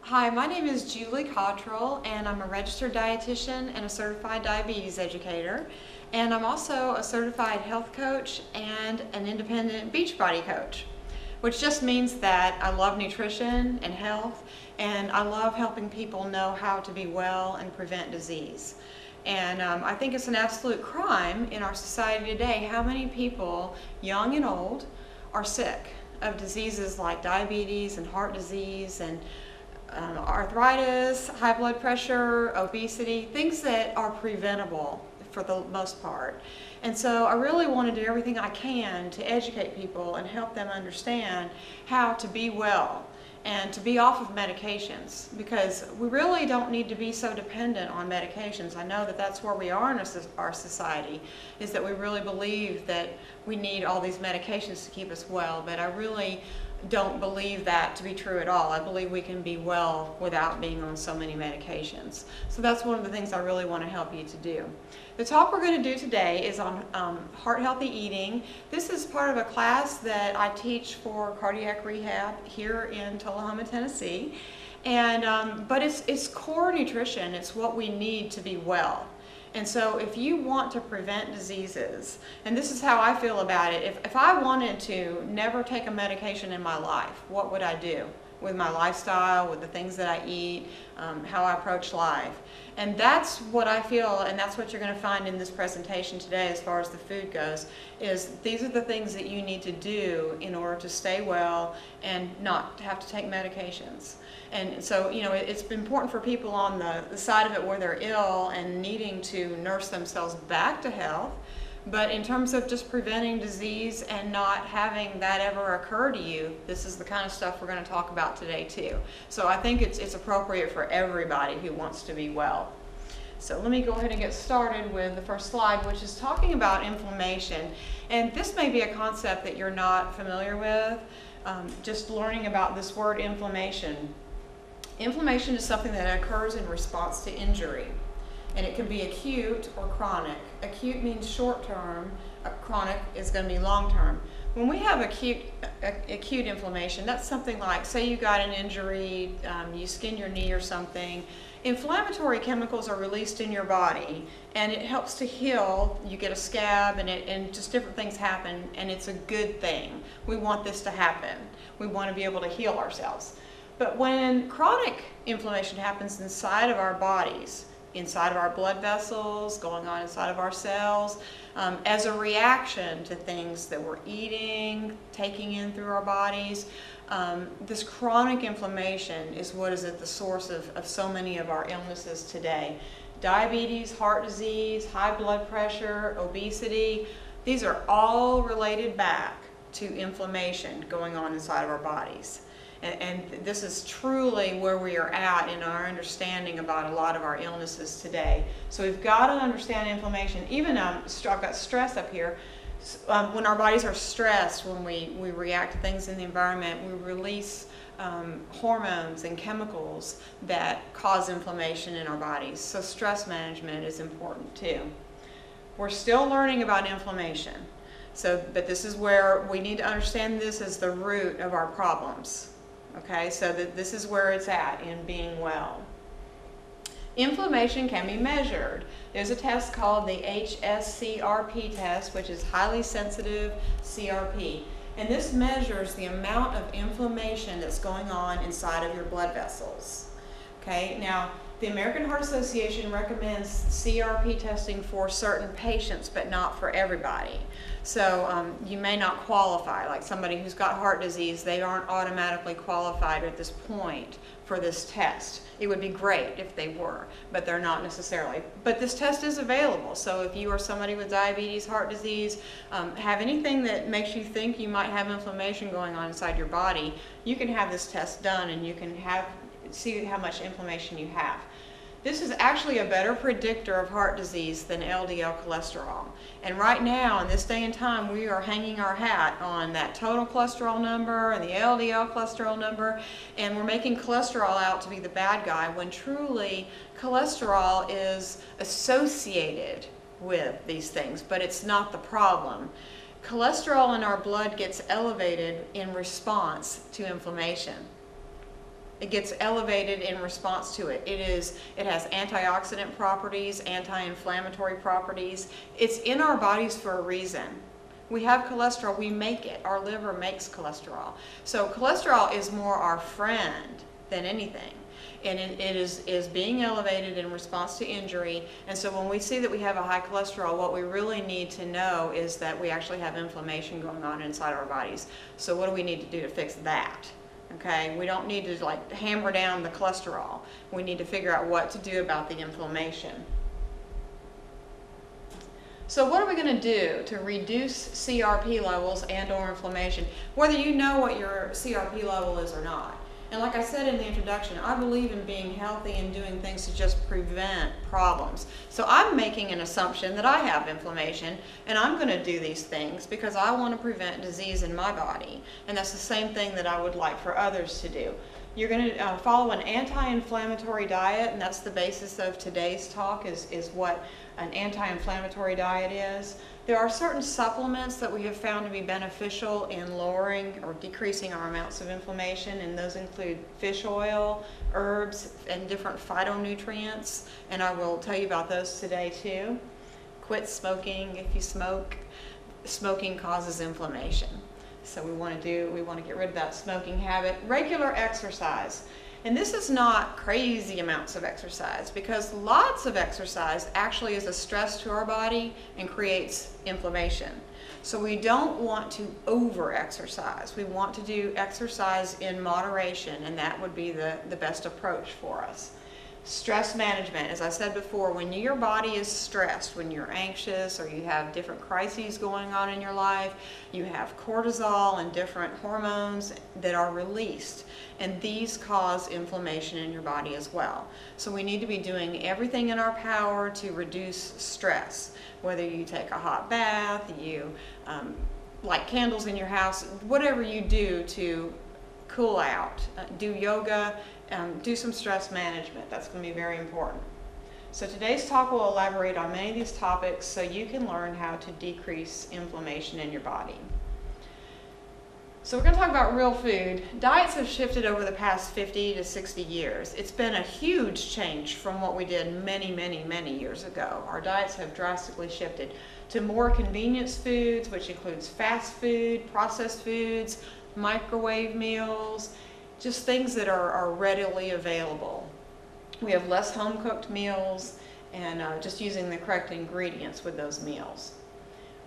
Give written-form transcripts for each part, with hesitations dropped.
Hi, my name is Julie Cottrell, and I'm a registered dietitian and a certified diabetes educator. And I'm also a certified health coach and an independent Beachbody coach, which just means that I love nutrition and health, and I love helping people know how to be well and prevent disease. And I think it's an absolute crime in our society today how many people, young and old, are sick of diseases like diabetes and heart disease and arthritis, high blood pressure, obesity, things that are preventable for the most part. And so I really want to do everything I can to educate people and help them understand how to be well and to be off of medications, because we really don't need to be so dependent on medications. I know that that's where we are in our society, is that we really believe that we need all these medications to keep us well, but I really don't believe that to be true at all. I believe we can be well without being on so many medications. So that's one of the things I really want to help you to do. The talk we're going to do today is on heart healthy eating. This is part of a class that I teach for cardiac rehab here in Tullahoma, Tennessee. And but it's core nutrition. It's what we need to be well. And so if you want to prevent diseases, and this is how I feel about it, if I wanted to never take a medication in my life, what would I do with my lifestyle, with the things that I eat, how I approach life? And that's what I feel, and that's what you're going to find in this presentation today as far as the food goes, is these are the things that you need to do in order to stay well and not have to take medications. And so, you know, it's important for people on the side of it where they're ill and needing to nurse themselves back to health. But in terms of just preventing disease and not having that ever occur to you, this is the kind of stuff we're going to talk about today too. So I think it's appropriate for everybody who wants to be well. So let me go ahead and get started with the first slide, which is talking about inflammation. And this may be a concept that you're not familiar with, just learning about this word inflammation. Inflammation is something that occurs in response to injury. And it can be acute or chronic. Acute means short term, chronic is going to be long term. When we have acute inflammation, that's something like, say you got an injury, you skinned your knee or something, inflammatory chemicals are released in your body and it helps to heal. You get a scab and just different things happen, and it's a good thing. We want this to happen. We want to be able to heal ourselves. But when chronic inflammation happens inside of our bodies, inside of our blood vessels, going on inside of our cells, as a reaction to things that we're eating, taking in through our bodies. This chronic inflammation is what is at the source of so many of our illnesses today. Diabetes, heart disease, high blood pressure, obesity, these are all related back to inflammation going on inside of our bodies. And this is truly where we are at in our understanding about a lot of our illnesses today. So we've got to understand inflammation. Even I've got stress up here. When our bodies are stressed, when we react to things in the environment, we release hormones and chemicals that cause inflammation in our bodies. So stress management is important too. We're still learning about inflammation. But this is where we need to understand this as the root of our problems. Okay, so this is where it's at in being well. Inflammation can be measured. There's a test called the HSCRP test, which is highly sensitive CRP. And this measures the amount of inflammation that's going on inside of your blood vessels. Okay, now the American Heart Association recommends CRP testing for certain patients, but not for everybody. So you may not qualify, like somebody who's got heart disease, they aren't automatically qualified at this point for this test. It would be great if they were, but they're not necessarily. But this test is available, so if you are somebody with diabetes, heart disease, have anything that makes you think you might have inflammation going on inside your body, you can have this test done and you can see how much inflammation you have. This is actually a better predictor of heart disease than LDL cholesterol. And right now, in this day and time, we are hanging our hat on that total cholesterol number and the LDL cholesterol number, and we're making cholesterol out to be the bad guy, when truly cholesterol is associated with these things, but it's not the problem. Cholesterol in our blood gets elevated in response to inflammation. It gets elevated in response to it. It has antioxidant properties, anti-inflammatory properties. It's in our bodies for a reason. We have cholesterol, we make it. Our liver makes cholesterol. So cholesterol is more our friend than anything. And it is being elevated in response to injury. And so when we see that we have a high cholesterol, what we really need to know is that we actually have inflammation going on inside our bodies. So what do we need to do to fix that? Okay, we don't need to like hammer down the cholesterol. We need to figure out what to do about the inflammation. So what are we going to do to reduce CRP levels and or inflammation, whether you know what your CRP level is or not? And like I said in the introduction, I believe in being healthy and doing things to just prevent problems. So I'm making an assumption that I have inflammation, and I'm going to do these things because I want to prevent disease in my body. And that's the same thing that I would like for others to do. You're going to follow an anti-inflammatory diet, and that's the basis of today's talk is what an anti-inflammatory diet is. There are certain supplements that we have found to be beneficial in lowering or decreasing our amounts of inflammation, and those include fish oil, herbs, and different phytonutrients, and I will tell you about those today too. Quit smoking. If you smoke, smoking causes inflammation. So we want to get rid of that smoking habit. Regular exercise. And this is not crazy amounts of exercise, because lots of exercise actually is a stress to our body and creates inflammation. So we don't want to over-exercise. We want to do exercise in moderation, and that would be the best approach for us. Stress management, as I said before, when your body is stressed, when you're anxious or you have different crises going on in your life, you have cortisol and different hormones that are released, and these cause inflammation in your body as well. So we need to be doing everything in our power to reduce stress, whether you take a hot bath, you light candles in your house, whatever you do to cool out, do yoga, do some stress management. That's going to be very important. So today's talk will elaborate on many of these topics so you can learn how to decrease inflammation in your body. So we're going to talk about real food. Diets have shifted over the past 50 to 60 years. It's been a huge change from what we did many, many, many years ago. Our diets have drastically shifted to more convenience foods, which includes fast food, processed foods, microwave meals, just things that are readily available. We have less home-cooked meals and just using the correct ingredients with those meals.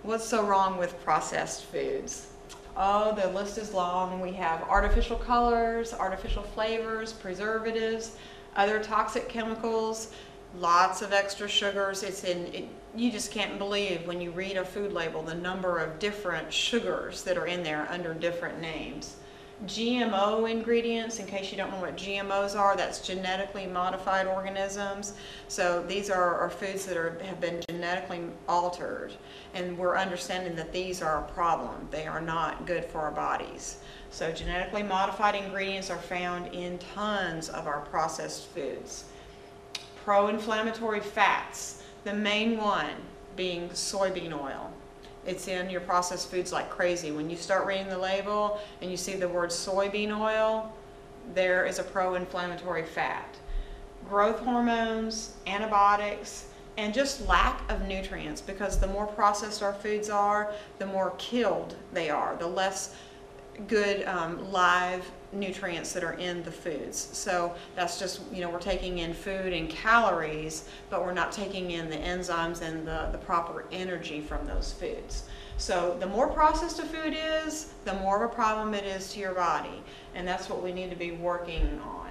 What's so wrong with processed foods? Oh, the list is long. We have artificial colors, artificial flavors, preservatives, other toxic chemicals, lots of extra sugars. You just can't believe when you read a food label the number of different sugars that are in there under different names. GMO ingredients, in case you don't know what GMOs are, that's genetically modified organisms. So these are foods that have been genetically altered, and we're understanding that these are a problem. They are not good for our bodies. So genetically modified ingredients are found in tons of our processed foods. Pro-inflammatory fats, the main one being soybean oil. It's in your processed foods like crazy. When you start reading the label and you see the word soybean oil, there is a pro-inflammatory fat. Growth hormones, antibiotics, and just lack of nutrients, because the more processed our foods are, the more killed they are, the less good live nutrients that are in the foods. So that's just, we're taking in food and calories, but we're not taking in the enzymes and the proper energy from those foods. So the more processed a food is, the more of a problem it is to your body, and that's what we need to be working on.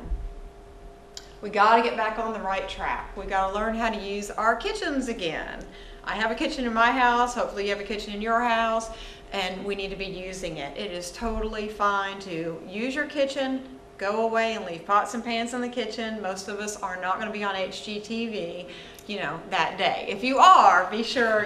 We got to get back on the right track. We got to learn how to use our kitchens again. I have a kitchen in my house, hopefully you have a kitchen in your house, and we need to be using it. It is totally fine to use your kitchen, go away and leave pots and pans in the kitchen. Most of us are not going to be on HGTV, that day. If you are, be sure,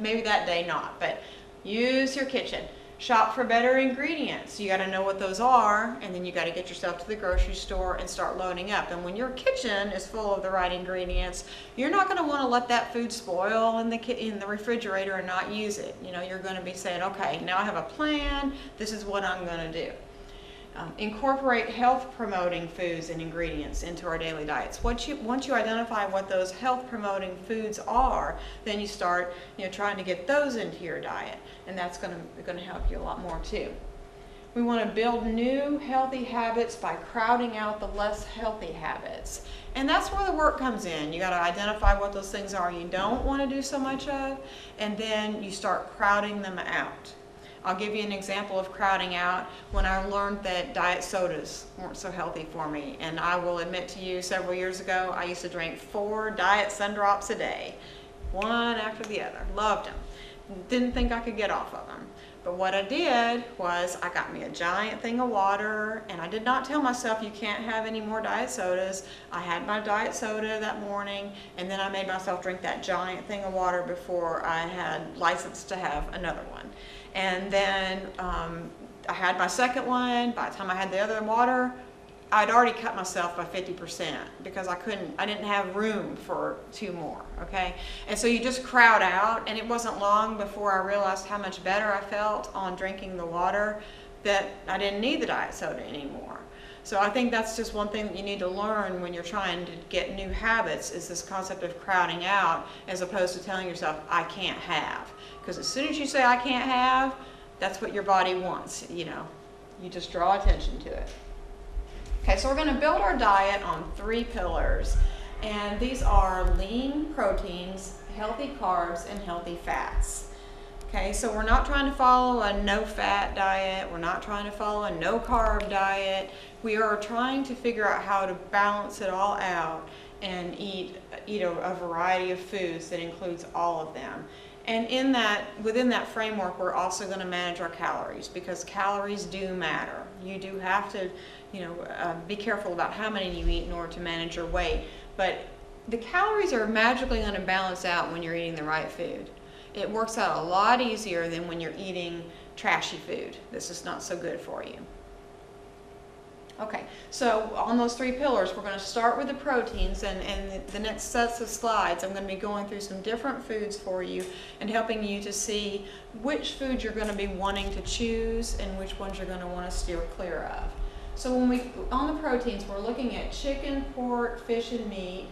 maybe that day not, but use your kitchen. Shop for better ingredients. You got to know what those are, and then you got to get yourself to the grocery store and start loading up. And when your kitchen is full of the right ingredients, you're not going to want to let that food spoil in the refrigerator and not use it. You're going to be saying, okay, now I have a plan. This is what I'm going to do. Incorporate health-promoting foods and ingredients into our daily diets. Once you identify what those health-promoting foods are, then you start trying to get those into your diet, and that's going to help you a lot more too. We want to build new healthy habits by crowding out the less healthy habits. And that's where the work comes in. You got to identify what those things are you don't want to do so much of, and then you start crowding them out. I'll give you an example of crowding out when I learned that diet sodas weren't so healthy for me. And I will admit to you, several years ago, I used to drink 4 Diet Sun Drops a day, one after the other. Loved them. Didn't think I could get off of them. But what I did was I got me a giant thing of water, and I did not tell myself you can't have any more diet sodas. I had my diet soda that morning, and then I made myself drink that giant thing of water before I had license to have another one. And then I had my second one. By the time I had the other water, I'd already cut myself by 50% because I didn't have room for 2 more, okay? And so you just crowd out, and it wasn't long before I realized how much better I felt on drinking the water, that I didn't need the diet soda anymore. So I think that's just one thing that you need to learn when you're trying to get new habits, is this concept of crowding out as opposed to telling yourself, I can't have. Because as soon as you say I can't have, that's what your body wants, you just draw attention to it. Okay, so we're going to build our diet on 3 pillars, and these are lean proteins, healthy carbs, and healthy fats. Okay, so we're not trying to follow a no-fat diet. We're not trying to follow a no-carb diet. We are trying to figure out how to balance it all out and eat a variety of foods that includes all of them. And within that framework, we're also going to manage our calories, because calories do matter. You do have to be careful about how many you eat in order to manage your weight. But the calories are magically going to balance out when you're eating the right food. It works out a lot easier than when you're eating trashy food. This is not so good for you. Okay, so on those 3 pillars, we're going to start with the proteins, and the next sets of slides, I'm going to be going through some different foods for you and helping you to see which foods you're going to be wanting to choose and which ones you're going to want to steer clear of. So on the proteins, we're looking at chicken, pork, fish, and meat.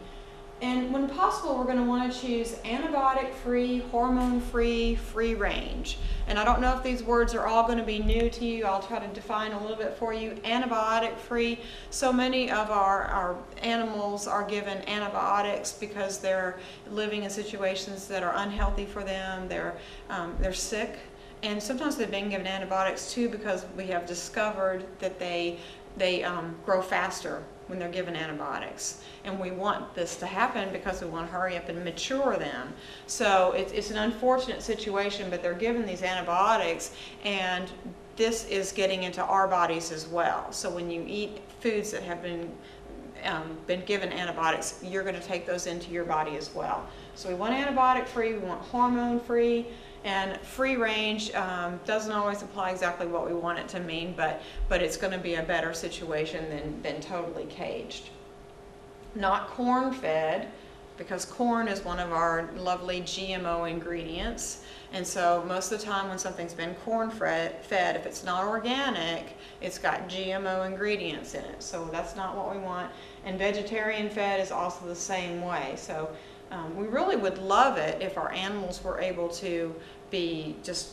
And when possible, we're going to want to choose antibiotic-free, hormone-free, free range. And I don't know if these words are all going to be new to you. I'll try to define a little bit for you. Antibiotic-free. So many of our animals are given antibiotics because they're living in situations that are unhealthy for them. They're sick. And sometimes they've been given antibiotics too because we have discovered that they grow faster when they're given antibiotics. And we want this to happen because we want to hurry up and mature them. So it's an unfortunate situation, but they're given these antibiotics, and this is getting into our bodies as well. So when you eat foods that have been given antibiotics, you're going to take those into your body as well. So we want antibiotic-free, we want hormone-free, and free range doesn't always apply exactly what we want it to mean, but it's going to be a better situation than totally caged. Not corn-fed, because corn is one of our lovely GMO ingredients, and so most of the time when something's been corn-fed, if it's not organic, it's got GMO ingredients in it, so that's not what we want. And vegetarian-fed is also the same way. So we really would love it if our animals were able to be just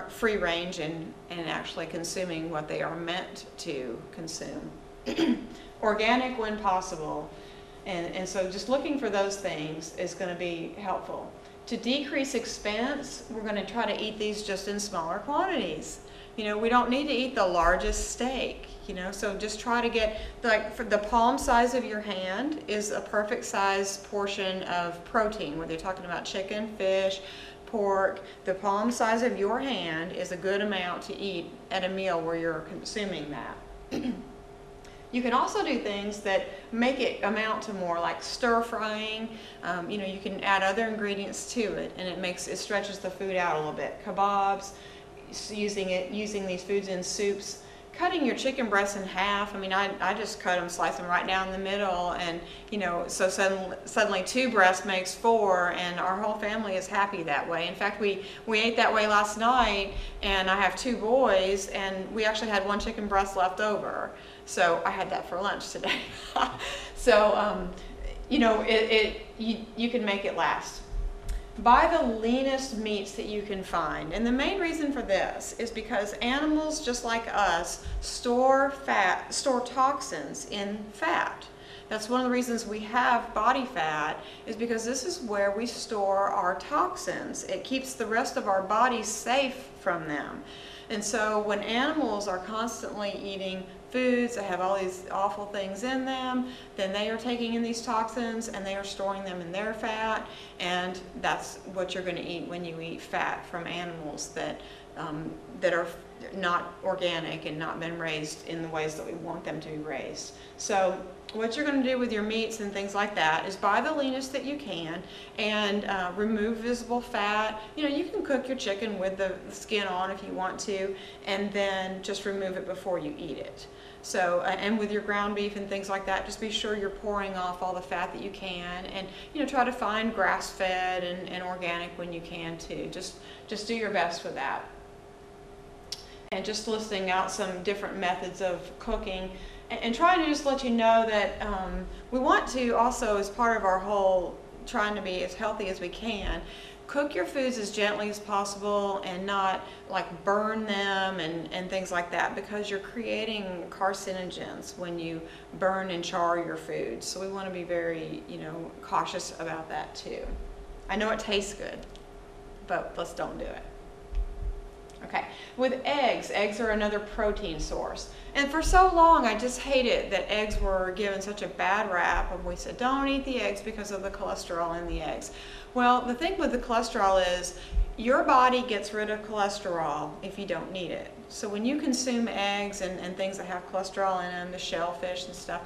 free range and actually consuming what they are meant to consume. Organic when possible. And so just looking for those things is going to be helpful. To decrease expense, we're going to try to eat these just in smaller quantities. We don't need to eat the largest steak, so just try to get, for the palm size of your hand is a perfect size portion of protein, whether you're talking about chicken, fish, pork. The palm size of your hand is a good amount to eat at a meal where you're consuming that. You can also do things that make it amount to more, like stir frying. You can add other ingredients to it, and it stretches the food out a little bit. Kebabs, using these foods in soups cutting your chicken breasts in half, I mean, I just cut them, slice them right down the middle, and you know, so suddenly 2 breasts makes 4, and our whole family is happy that way. In fact, we ate that way last night, and I have 2 boys, and we actually had 1 chicken breast left over. So I had that for lunch today. So, you know, you can make it last. Buy the leanest meats that you can find. And the main reason for this is because animals, just like us, store toxins in fat. That's one of the reasons we have body fat, is because this is where we store our toxins. It keeps the rest of our body safe from them. And so when animals are constantly eating foods that have all these awful things in them, then they are taking in these toxins and they are storing them in their fat, and that's what you're going to eat when you eat fat from animals that are not organic and not been raised in the ways that we want them to be raised. So what you're going to do with your meats and things like that is buy the leanest that you can and remove visible fat. You know, you can cook your chicken with the skin on if you want to, and then just remove it before you eat it. So, and with your ground beef and things like that, just be sure you're pouring off all the fat that you can, and you know, try to find grass-fed and organic when you can too. Just do your best with that. And just listing out some different methods of cooking, and trying to just let you know that we want to also, as part of our whole trying to be as healthy as we can, cook your foods as gently as possible and not like burn them and things like that, because you're creating carcinogens when you burn and char your foods. So we want to be very, you know, cautious about that too. I know it tastes good, but let's don't do it. Okay, with eggs are another protein source. And for so long, I just hated that eggs were given such a bad rap, and we said, don't eat the eggs because of the cholesterol in the eggs. Well, the thing with the cholesterol is your body gets rid of cholesterol if you don't need it. So when you consume eggs and things that have cholesterol in them, the shellfish and stuff,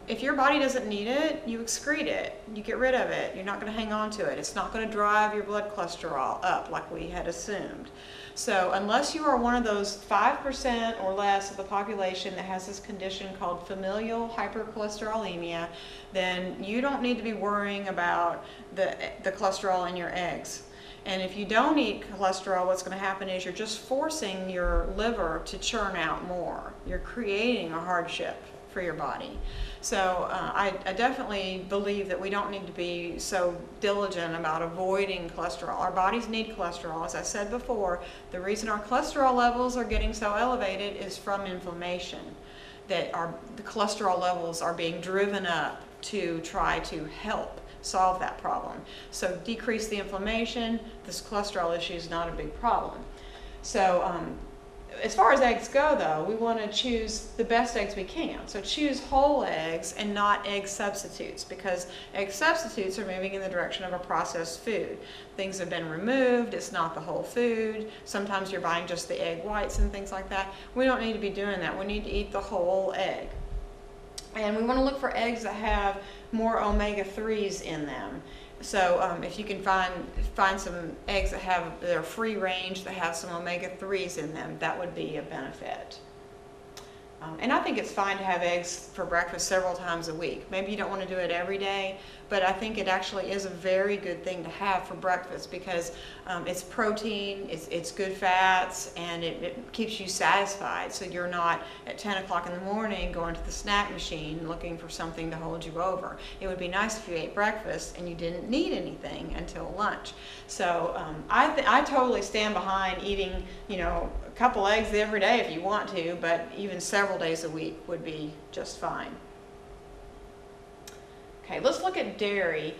if your body doesn't need it, you excrete it. You get rid of it. You're not going to hang on to it. It's not going to drive your blood cholesterol up like we had assumed. So unless you are one of those 5% or less of the population that has this condition called familial hypercholesterolemia, then you don't need to be worrying about the cholesterol in your eggs. And if you don't eat cholesterol, what's going to happen is you're just forcing your liver to churn out more. You're creating a hardship for your body. So I definitely believe that we don't need to be so diligent about avoiding cholesterol. Our bodies need cholesterol. As I said before, the reason our cholesterol levels are getting so elevated is from inflammation. That the cholesterol levels are being driven up to try to help solve that problem. So decrease the inflammation, this cholesterol issue is not a big problem. So as far as eggs go though, we want to choose the best eggs we can. So choose whole eggs and not egg substitutes, because egg substitutes are moving in the direction of a processed food. Things have been removed, it's not the whole food. Sometimes you're buying just the egg whites and things like that. We don't need to be doing that. We need to eat the whole egg. And we want to look for eggs that have more omega-3s in them. So if you can find some eggs that are free range, that have some omega-3s in them, that would be a benefit. And I think it's fine to have eggs for breakfast several times a week. Maybe you don't want to do it every day, but I think it actually is a very good thing to have for breakfast, because it's protein, it's good fats, and it keeps you satisfied. So you're not at 10 o'clock in the morning going to the snack machine looking for something to hold you over. It would be nice if you ate breakfast and you didn't need anything until lunch. So I totally stand behind eating, you know, a couple eggs every day if you want to, but even several days a week would be just fine. Okay, let's look at dairy.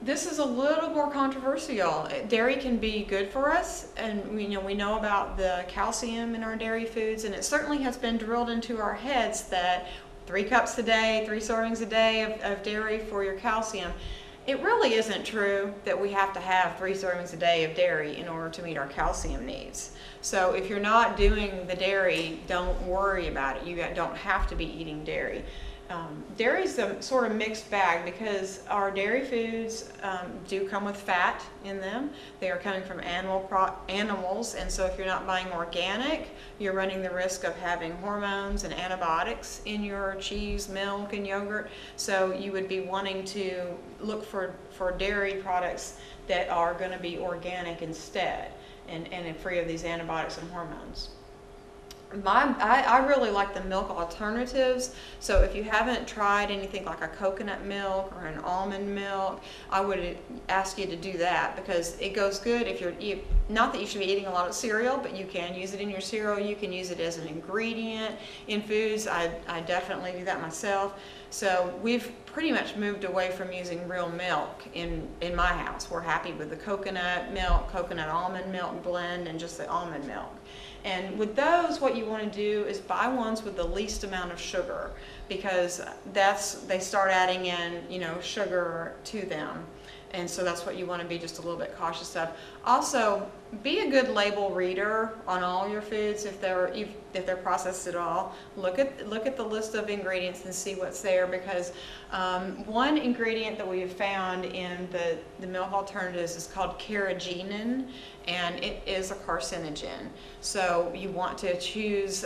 This is a little more controversial. Dairy can be good for us, and we know about the calcium in our dairy foods, and it certainly has been drilled into our heads that 3 cups a day, 3 servings a day of dairy for your calcium. It really isn't true that we have to have 3 servings a day of dairy in order to meet our calcium needs. So if you're not doing the dairy, don't worry about it. You don't have to be eating dairy. Dairy's a sort of mixed bag because our dairy foods do come with fat in them. They are coming from animals, and so if you're not buying organic, you're running the risk of having hormones and antibiotics in your cheese, milk, and yogurt. So you would be wanting to look for dairy products that are going to be organic instead and free of these antibiotics and hormones. I really like the milk alternatives. So if you haven't tried anything like a coconut milk or an almond milk, I would ask you to do that because it goes good if not that you should be eating a lot of cereal, but you can use it in your cereal. You can use it as an ingredient in foods. I definitely do that myself. So we've pretty much moved away from using real milk in my house. We're happy with the coconut milk, coconut almond milk blend, and just the almond milk. And with those, what you want to do is buy ones with the least amount of sugar because they start adding in, sugar to them. And so that's what you want to be just a little bit cautious of. Also, be a good label reader on all your foods if they're processed at all. Look at the list of ingredients and see what's there because one ingredient that we have found in the milk alternatives is called carrageenan, and it is a carcinogen. So you want to choose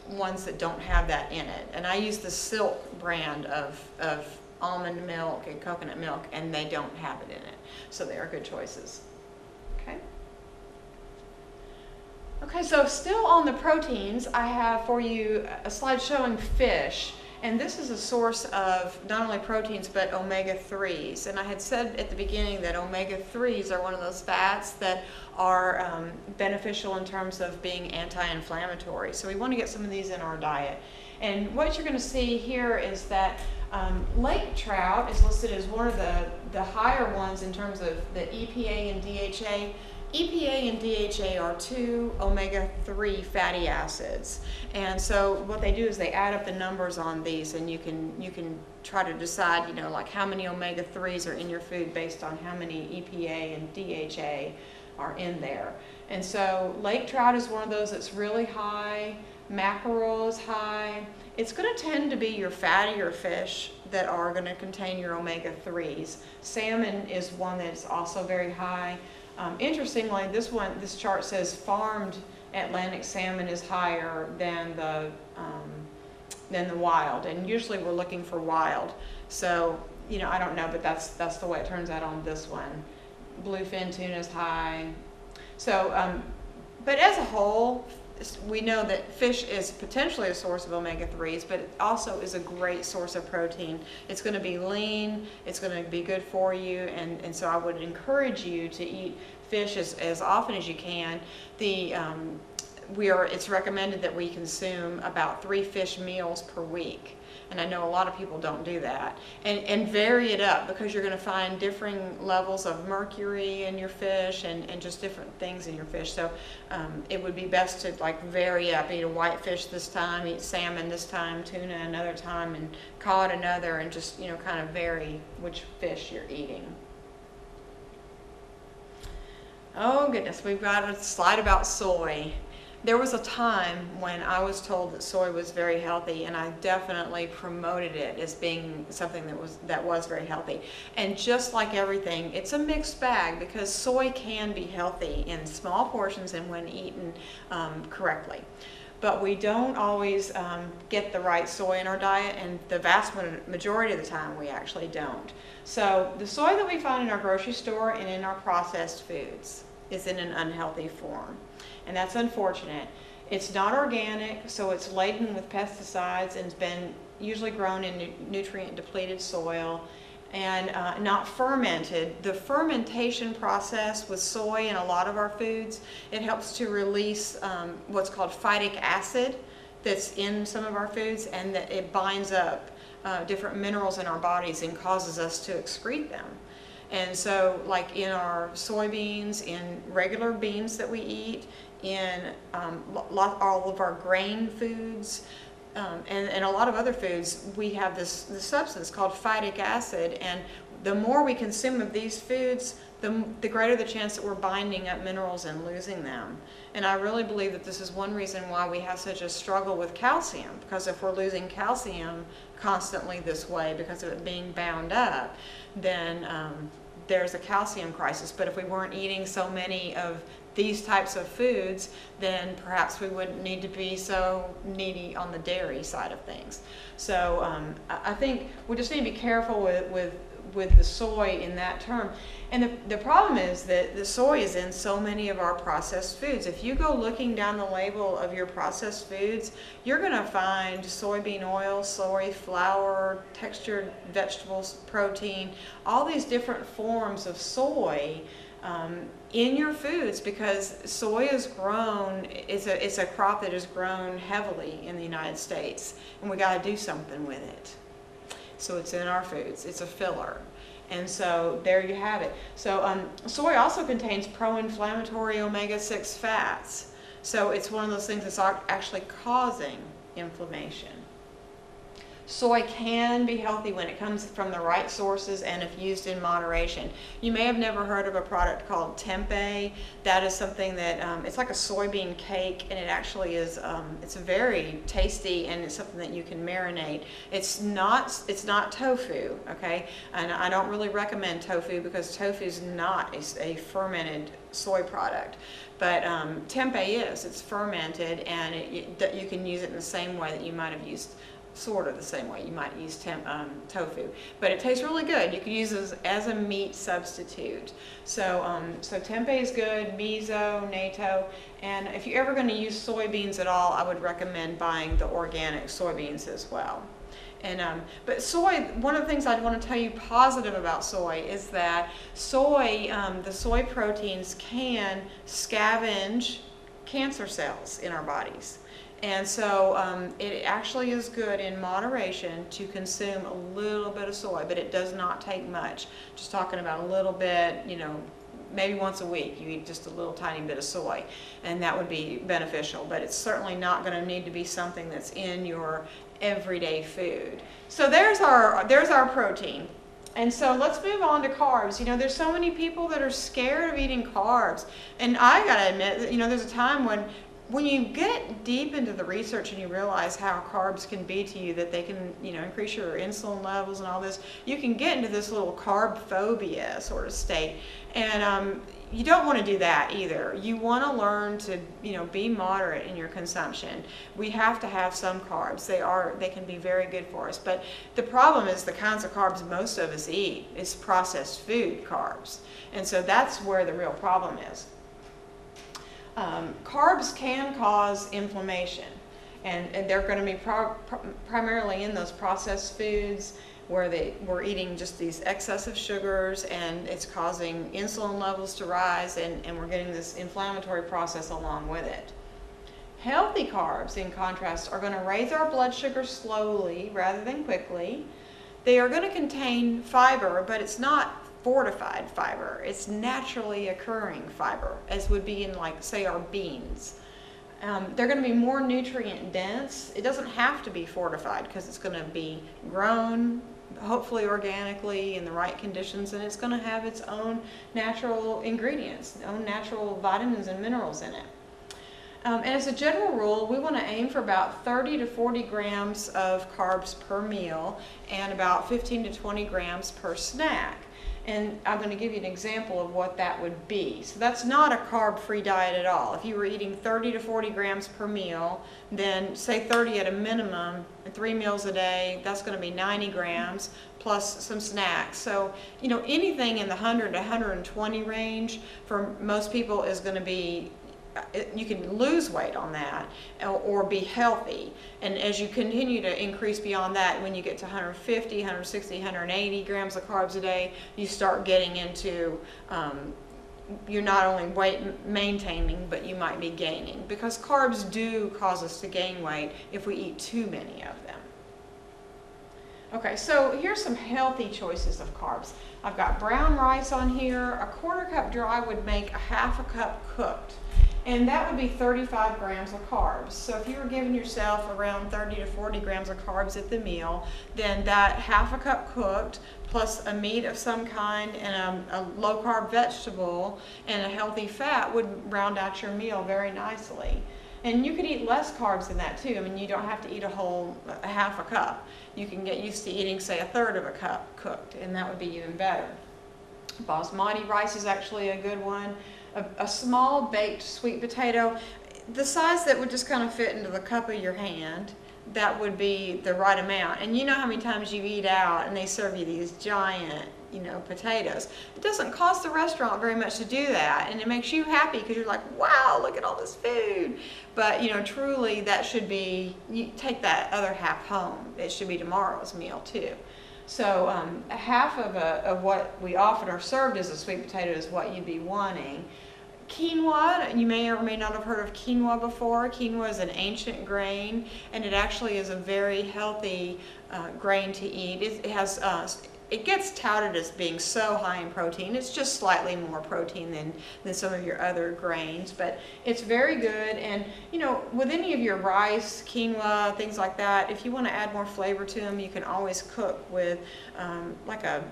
ones that don't have that in it. And I use the Silk brand of almond milk and coconut milk, and they don't have it in it. So they are good choices. Okay, so still on the proteins, I have for you a slide showing fish. And this is a source of not only proteins, but omega-3s. And I had said at the beginning that omega-3s are one of those fats that are beneficial in terms of being anti-inflammatory. So we want to get some of these in our diet. And what you're going to see here is that lake trout is listed as one of the higher ones in terms of the EPA and DHA. EPA and DHA are two omega-3 fatty acids, and so what they do is they add up the numbers on these, and you can try to decide, like how many omega-3s are in your food based on how many EPA and DHA are in there. And so lake trout is one of those that's really high. Mackerel is high. It's going to tend to be your fattier fish that are going to contain your omega-3s. Salmon is one that's also very high. Interestingly, this chart says farmed Atlantic salmon is higher than the wild, and usually we're looking for wild. So I don't know, but that's the way it turns out on this one. Bluefin tuna is high. So, but as a whole, we know that fish is potentially a source of omega-3s, but it also is a great source of protein. It's going to be lean, it's going to be good for you, and so I would encourage you to eat fish as often as you can. It's recommended that we consume about 3 fish meals per week. And I know a lot of people don't do that. And vary it up because you're going to find differing levels of mercury in your fish and just different things in your fish. So it would be best to vary up. Eat a white fish this time, eat salmon this time, tuna another time, and cod another, and just kind of vary which fish you're eating. Oh goodness, we've got a slide about soy. There was a time when I was told that soy was very healthy, and I definitely promoted it as being something that was very healthy. And just like everything, it's a mixed bag because soy can be healthy in small portions and when eaten correctly. But we don't always get the right soy in our diet, and the vast majority of the time we actually don't. So the soy that we find in our grocery store and in our processed foods is in an unhealthy form. And that's unfortunate. It's not organic, so it's laden with pesticides and has been usually grown in nutrient depleted soil, and not fermented. The fermentation process with soy in a lot of our foods, it helps to release what's called phytic acid that's in some of our foods, and that it binds up different minerals in our bodies and causes us to excrete them. And so like in our soybeans, in regular beans that we eat, in all of our grain foods, and a lot of other foods, we have this substance called phytic acid, and the more we consume of these foods, the greater the chance that we're binding up minerals and losing them. And I really believe that this is one reason why we have such a struggle with calcium, because if we're losing calcium constantly this way because of it being bound up, then there's a calcium crisis. But if we weren't eating so many of these types of foods, then perhaps we wouldn't need to be so needy on the dairy side of things. So I think we just need to be careful with the soy in that term. And the problem is that the soy is in so many of our processed foods. If you go looking down the label of your processed foods, you're going to find soybean oil, soy flour, textured vegetables, protein, all these different forms of soy in your foods, because soy is grown, it's a crop that is grown heavily in the United States, and we got to do something with it. So it's in our foods, it's a filler. And so there you have it. So soy also contains pro-inflammatory omega-6 fats. So it's one of those things that's actually causing inflammation. Soy can be healthy when it comes from the right sources and if used in moderation. You may have never heard of a product called tempeh. That is something that, it's like a soybean cake, and it actually is, it's very tasty, and it's something that you can marinate. It's not tofu, okay? And I don't really recommend tofu because tofu is not a fermented soy product. But tempeh is. It's fermented, and you can use it in the same way that you might have used, sort of the same way you might use tofu, but it tastes really good. You can use this as a meat substitute. So, so tempeh is good, miso, natto, and if you're ever going to use soybeans at all, I would recommend buying the organic soybeans as well. And but soy, one of the things I want to tell you positive about soy is that soy, the soy proteins can scavenge cancer cells in our bodies. And so it actually is good in moderation to consume a little bit of soy, but it does not take much. Just talking about a little bit, you know, maybe once a week you eat just a little tiny bit of soy, and that would be beneficial. But it's certainly not going to need to be something that's in your everyday food. So there's our protein. And so let's move on to carbs. You know, there's so many people that are scared of eating carbs. And I gotta admit that, you know, there's a time when you get deep into the research and you realize how carbs can be to you, that they can, you know, increase your insulin levels and all this, you can get into this little carb phobia sort of state. And you don't want to do that either. You want to learn to, you know, be moderate in your consumption. We have to have some carbs. They can be very good for us. But the problem is the kinds of carbs most of us eat is processed food carbs. And so that's where the real problem is. Carbs can cause inflammation, and they're going to be primarily in those processed foods where we're eating just these excessive sugars, and it's causing insulin levels to rise, and we're getting this inflammatory process along with it. Healthy carbs, in contrast, are going to raise our blood sugar slowly rather than quickly. They are going to contain fiber, but it's not fortified fiber. It's naturally occurring fiber, as would be in, like, say, our beans. They're going to be more nutrient dense. It doesn't have to be fortified because it's going to be grown, hopefully organically, in the right conditions, and it's going to have its own natural ingredients, own natural vitamins and minerals in it. And as a general rule, we want to aim for about 30 to 40 grams of carbs per meal and about 15 to 20 grams per snack. And I'm going to give you an example of what that would be. So that's not a carb-free diet at all. If you were eating 30 to 40 grams per meal, then say 30 at a minimum, and 3 meals a day, that's going to be 90 grams plus some snacks. So, you know, anything in the 100 to 120 range for most people is going to be, you can lose weight on that or be healthy. And as you continue to increase beyond that, when you get to 150, 160, 180 grams of carbs a day, you start getting into, you're not only weight maintaining, but you might be gaining, because carbs do cause us to gain weight if we eat too many of them. Okay, so here's some healthy choices of carbs. I've got brown rice on here. A 1/4 cup dry would make a 1/2 cup cooked. and that would be 35 grams of carbs. So if you were giving yourself around 30 to 40 grams of carbs at the meal, then that half a cup cooked plus a meat of some kind and a low carb vegetable and a healthy fat would round out your meal very nicely. And you could eat less carbs than that too. I mean, you don't have to eat a half a cup. You can get used to eating, say, a third of a cup cooked, and that would be even better. Basmati rice is actually a good one. A small baked sweet potato, the size that would just kind of fit into the cup of your hand, that would be the right amount. And you know how many times you eat out and they serve you these giant, potatoes. It doesn't cost the restaurant very much to do that, and it makes you happy because you're like, wow, look at all this food. But truly that should be, you take that other half home. It should be tomorrow's meal too. So half of what we often are served as a sweet potato is what you'd be wanting. Quinoa, you may or may not have heard of quinoa before. Quinoa is an ancient grain, and it actually is a very healthy grain to eat. It gets touted as being so high in protein. It's just slightly more protein than some of your other grains, but it's very good. And with any of your rice, quinoa, things like that, if you want to add more flavor to them, you can always cook with like a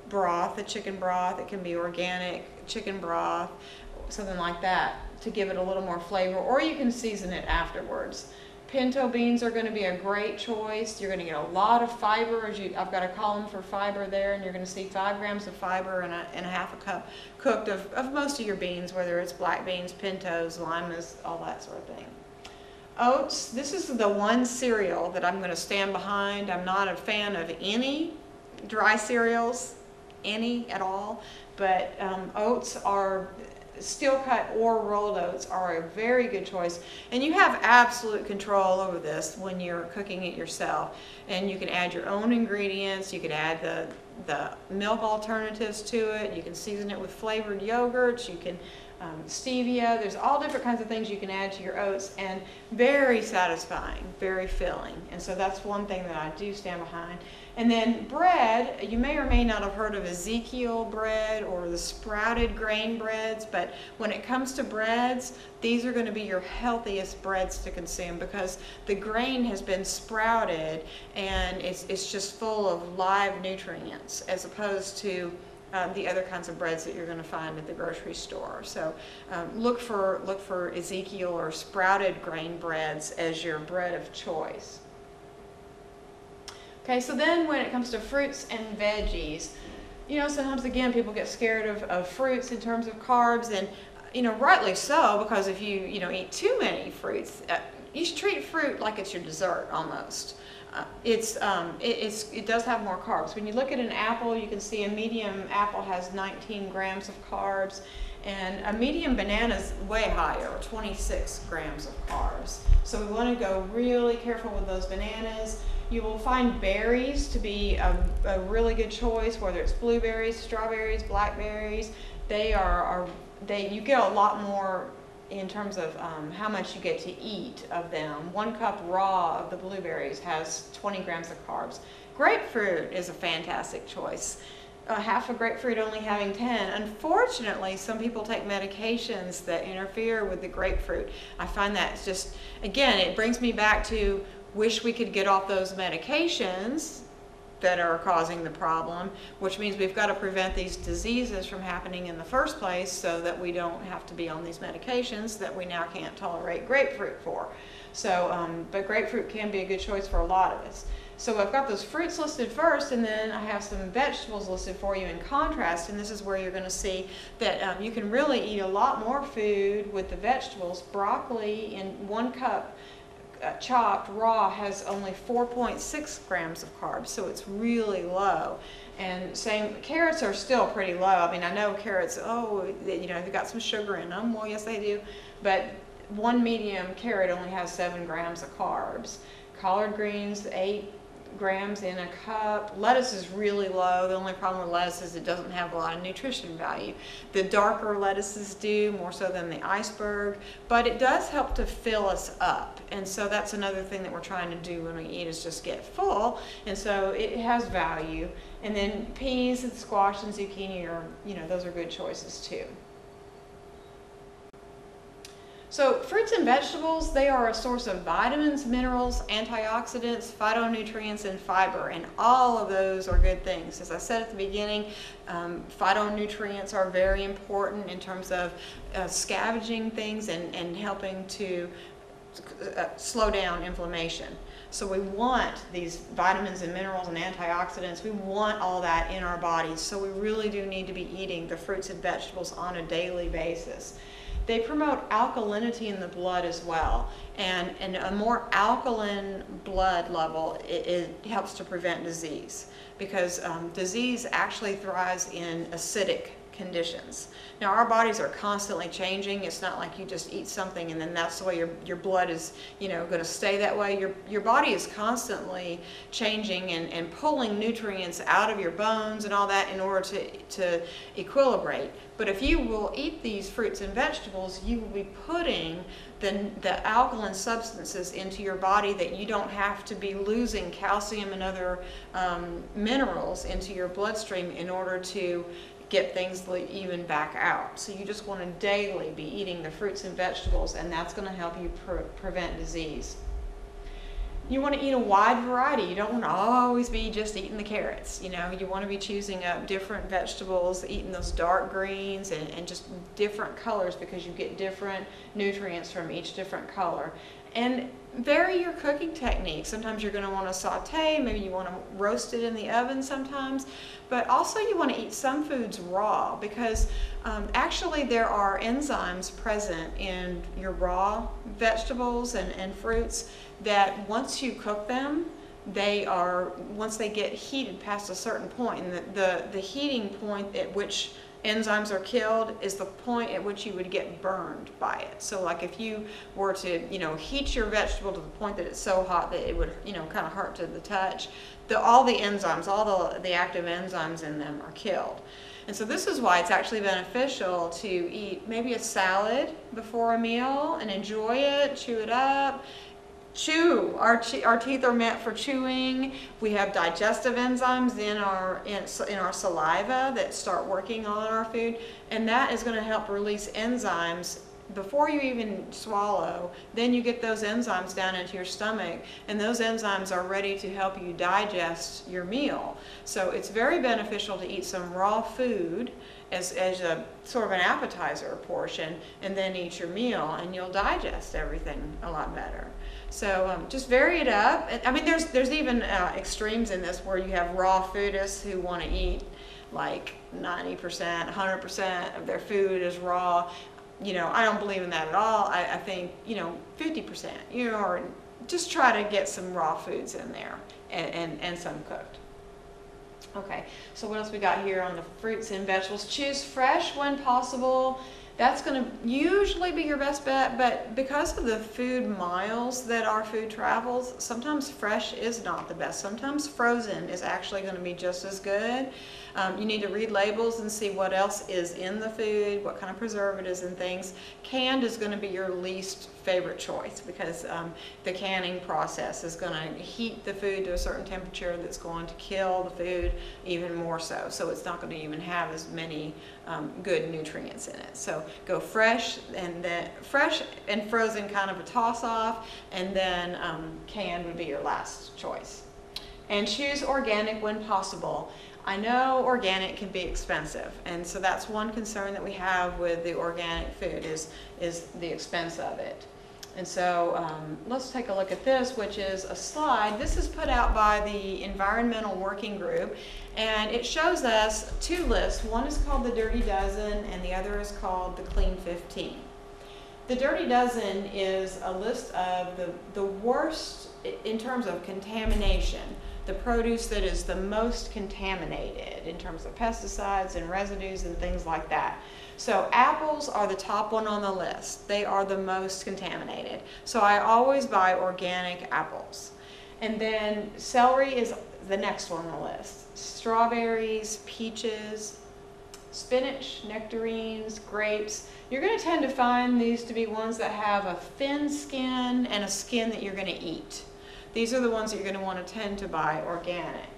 broth, a chicken broth. It can be organic chicken broth, something like that, to give it a little more flavor, or you can season it afterwards. Pinto beans are going to be a great choice. You're going to get a lot of fiber. I've got a column for fiber there, and you're going to see 5 grams of fiber and a half a cup cooked of most of your beans, whether it's black beans, pintos, limas, all that sort of thing. Oats, this is the one cereal that I'm going to stand behind. I'm not a fan of any dry cereals, any at all, but oats are steel cut or rolled oats are a very good choice, and you have absolute control over this when you're cooking it yourself. And you can add your own ingredients. You can add the milk alternatives to it. You can season it with flavored yogurts. You can stevia. There's all different kinds of things you can add to your oats, and very satisfying, very filling. And so that's one thing that I do stand behind. And then bread, you may or may not have heard of Ezekiel bread or the sprouted grain breads, but when it comes to breads, these are going to be your healthiest breads to consume because the grain has been sprouted and it's just full of live nutrients, as opposed to the other kinds of breads that you're going to find at the grocery store. So look for Ezekiel or sprouted grain breads as your bread of choice. Okay, so then when it comes to fruits and veggies, sometimes again people get scared of fruits in terms of carbs, and rightly so, because if you eat too many fruits, you should treat fruit like it's your dessert almost. It does have more carbs. When you look at an apple, you can see a medium apple has 19 grams of carbs, and a medium banana is way higher, 26 grams of carbs. So we want to go really careful with those bananas. You will find berries to be a really good choice, whether it's blueberries, strawberries, blackberries. You get a lot more in terms of how much you get to eat of them. 1 cup raw of the blueberries has 20 grams of carbs. Grapefruit is a fantastic choice. Half a grapefruit only having 10. Unfortunately, some people take medications that interfere with the grapefruit. I find that it's just, again, it brings me back to wish we could get off those medications that are causing the problem, which means we've got to prevent these diseases from happening in the first place so that we don't have to be on these medications that we now can't tolerate grapefruit for. So, but grapefruit can be a good choice for a lot of us. So I've got those fruits listed first, and then I have some vegetables listed for you in contrast, and this is where you're going to see that you can really eat a lot more food with the vegetables. Broccoli in 1 cup chopped raw has only 4.6 grams of carbs, so it's really low. And same, carrots are still pretty low. I mean, I know carrots, they've got some sugar in them. Well, yes, they do. But 1 medium carrot only has 7 grams of carbs. Collard greens, 8 grams in a cup. Lettuce is really low. The only problem with lettuce is it doesn't have a lot of nutrition value. The darker lettuces do, more so than the iceberg, but it does help to fill us up. And so that's another thing that we're trying to do when we eat, is just get full. And so it has value. And then peas and squash and zucchini are, those are good choices too. So fruits and vegetables, they are a source of vitamins, minerals, antioxidants, phytonutrients, and fiber, and all of those are good things. As I said at the beginning, phytonutrients are very important in terms of scavenging things and helping to slow down inflammation. So we want these vitamins and minerals and antioxidants, we want all that in our bodies, so we really do need to be eating the fruits and vegetables on a daily basis. They promote alkalinity in the blood as well, and a more alkaline blood level, it helps to prevent disease, because disease actually thrives in acidic conditions. Now our bodies are constantly changing. It's not like you just eat something and then that's the way your blood is, you know, going to stay that way. Your body is constantly changing and pulling nutrients out of your bones and all that in order to equilibrate. But if you will eat these fruits and vegetables, you will be putting the alkaline substances into your body, that you don't have to be losing calcium and other minerals into your bloodstream in order to get things even back out. So you just want to daily be eating the fruits and vegetables, and that's going to help you prevent disease. You want to eat a wide variety. You don't want to always be just eating the carrots. You know, you want to be choosing up different vegetables, eating those dark greens and just different colors, because you get different nutrients from each different color. And vary your cooking technique. Sometimes you're going to want to saute, maybe you want to roast it in the oven sometimes, but also you want to eat some foods raw, because actually there are enzymes present in your raw vegetables and fruits that once you cook them, once they get heated past a certain point, and the heating point at which enzymes are killed is the point at which you would get burned by it. So like if you were to, you know, heat your vegetable to the point that it's so hot that it would, you know, kind of hurt to the touch, all the enzymes, all the active enzymes in them are killed. And so this is why it's actually beneficial to eat maybe a salad before a meal and enjoy it, chew it up. Chew. Our teeth are meant for chewing. We have digestive enzymes in our saliva that start working on our food, and that is going to help release enzymes before you even swallow. Then you get those enzymes down into your stomach, and those enzymes are ready to help you digest your meal. So it's very beneficial to eat some raw food as a sort of an appetizer portion, and then eat your meal, and you'll digest everything a lot better. So just vary it up. I mean, there's even extremes in this where you have raw foodists who want to eat like 90%, 100% of their food is raw. You know, I don't believe in that at all. I think, you know, 50%, you know, or just try to get some raw foods in there and some cooked. Okay, so what else we got here on the fruits and vegetables? Choose fresh when possible. That's going to usually be your best bet, but because of the food miles that our food travels, sometimes fresh is not the best. Sometimes frozen is actually going to be just as good. You need to read labels and see what else is in the food, what kind of preservatives and things. Canned is going to be your least favorite choice, because the canning process is going to heat the food to a certain temperature that's going to kill the food even more so. So it's not going to even have as many good nutrients in it. So go fresh, and then fresh and frozen kind of a toss-off, and then canned would be your last choice. And choose organic when possible. I know organic can be expensive, and so that's one concern that we have with the organic food is the expense of it. And so let's take a look at this, which is a slide. This is put out by the Environmental Working Group, and it shows us two lists. One is called the Dirty Dozen, and the other is called the Clean 15. The Dirty Dozen is a list of the worst in terms of contamination, the produce that is the most contaminated in terms of pesticides and residues and things like that. So apples are the top one on the list. They are the most contaminated. So I always buy organic apples. And then celery is the next one on the list. Strawberries, peaches, spinach, nectarines, grapes. You're going to tend to find these to be ones that have a thin skin and a skin that you're going to eat. These are the ones that you're going to want to tend to buy organic.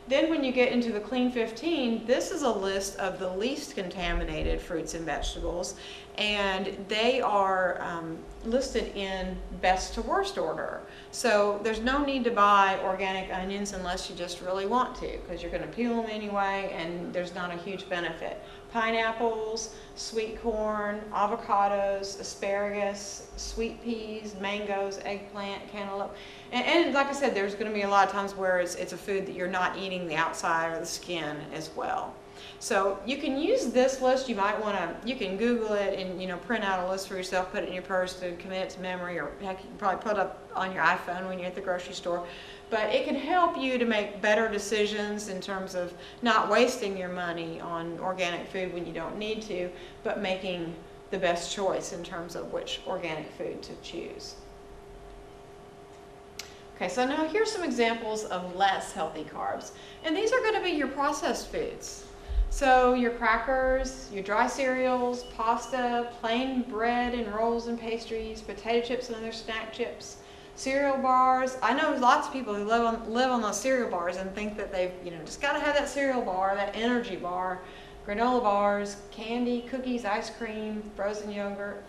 Then when you get into the Clean 15, this is a list of the least contaminated fruits and vegetables, and they are listed in best to worst order. So there's no need to buy organic onions unless you just really want to, because you're going to peel them anyway, and there's not a huge benefit. Pineapples, sweet corn, avocados, asparagus, sweet peas, mangoes, eggplant, cantaloupe. And like I said, there's going to be a lot of times where it's a food that you're not eating the outside or the skin as well. So you can use this list. You might want to, you can Google it and, you know, print out a list for yourself, put it in your purse to commit it to memory, or heck, you can probably put it up on your iPhone when you're at the grocery store. But it can help you to make better decisions in terms of not wasting your money on organic food when you don't need to, but making the best choice in terms of which organic food to choose. Okay, so now here's some examples of less healthy carbs. And these are going to be your processed foods. So your crackers, your dry cereals, pasta, plain bread and rolls and pastries, potato chips and other snack chips, cereal bars. I know lots of people who live on those cereal bars and think that they've, you know, just got to have that cereal bar, that energy bar, granola bars, candy, cookies, ice cream, frozen yogurt.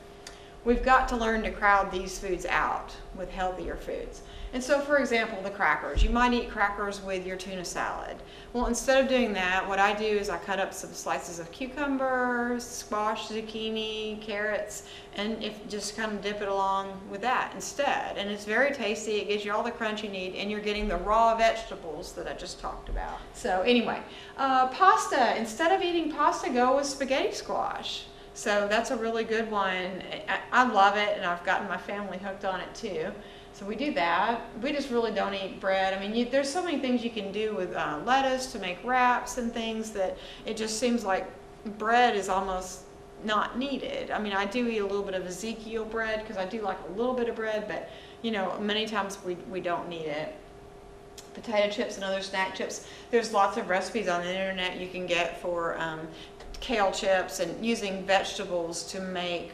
We've got to learn to crowd these foods out with healthier foods. And so, for example, the crackers. You might eat crackers with your tuna salad. Well, instead of doing that, what I do is I cut up some slices of cucumber, squash, zucchini, carrots, and just kind of dip it along with that instead. And it's very tasty. It gives you all the crunch you need, and you're getting the raw vegetables that I just talked about. So anyway, pasta. Instead of eating pasta, go with spaghetti squash. So that's a really good one. I love it, and I've gotten my family hooked on it too. So we do that. We just really don't eat bread. I mean, there's so many things you can do with lettuce to make wraps and things that it just seems like bread is almost not needed. I mean, I do eat a little bit of Ezekiel bread because I do like a little bit of bread, but you know, many times we don't need it. Potato chips and other snack chips. There's lots of recipes on the internet you can get for kale chips and using vegetables to make